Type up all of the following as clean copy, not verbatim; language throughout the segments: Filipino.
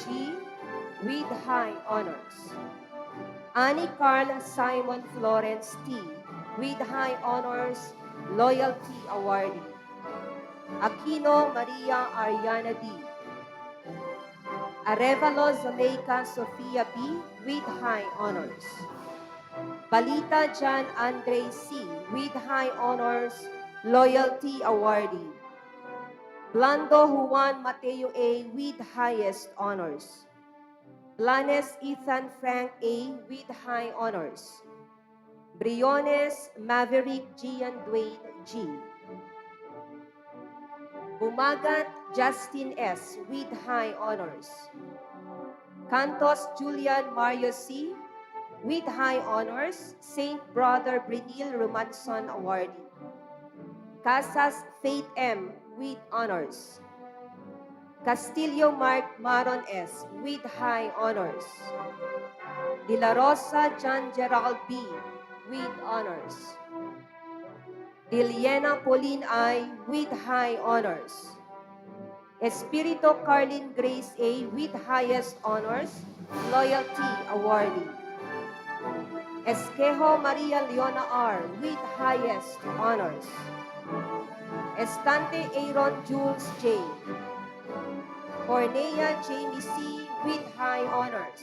G with high honors. Annie Carl Simon Florence T with high honors, loyalty awardee. Aquino Maria Ariana D. Arevalo Zuleika Sofia B with high honors. Balita John Andre C with high honors, loyalty awardee. Blando Juan Mateo A with highest honors. Blanes Ethan Frank A with high honors. Briones Maverick Gian Dwayne G. Bumagat Justin S with high honors. Cantos Julian Mario C with high honors, Saint Brother Brinil Romanson Awardee. Casas Faith M with honors. Castillo Mark Maron S with high honors. De La Rosa John Gerald B with honors. Diliena Pauline I with high honors. Espirito Carlin Grace A with highest honors, loyalty awardee. Esquejo Maria Leona R with highest honors. Estante Aaron Jules J. Cornea Jamie C with high honors.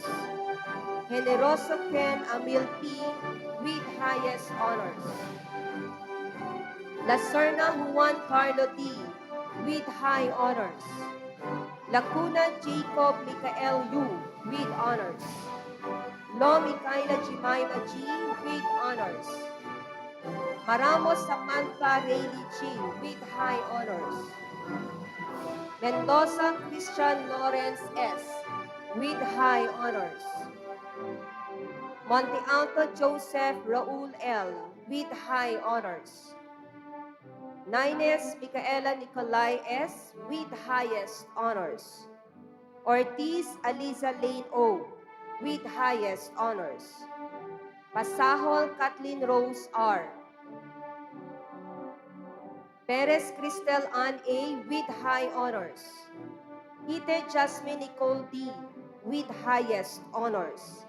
Generoso Ken Amil P with highest honors. La Serna Juan Carlo D with high honors. Lacuna Jacob Michael U with honors. Lo Micaela Jemima G with honors. Maramos Samantha Rayleigh G with high honors. Mendoza Christian Lawrence S with high honors. Monte Alto Joseph Raul L with high honors. Nines Micaela Nicolai S with highest honors. Ortiz Aliza Lane O with highest honors. Pasahol Kathleen Rose R. Perez Cristel Ann A with high honors. Hite Jasmine Nicole D with highest honors.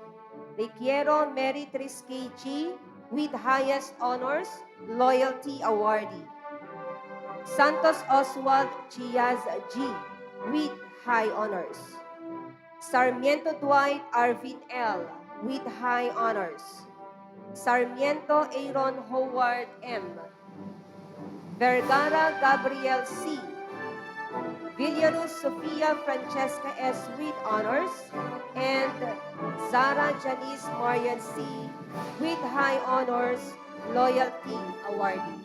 Requiero Mary Trisky G with highest honors, loyalty awardee. Santos Oswald Chiaz G with high honors. Sarmiento Dwight Arvin L with high honors. Sarmiento Aaron Howard M. Vergara Gabriel C. Villarus Sofia Francesca S with honors. And Zara Janice Marian C with high honors, loyalty awardee.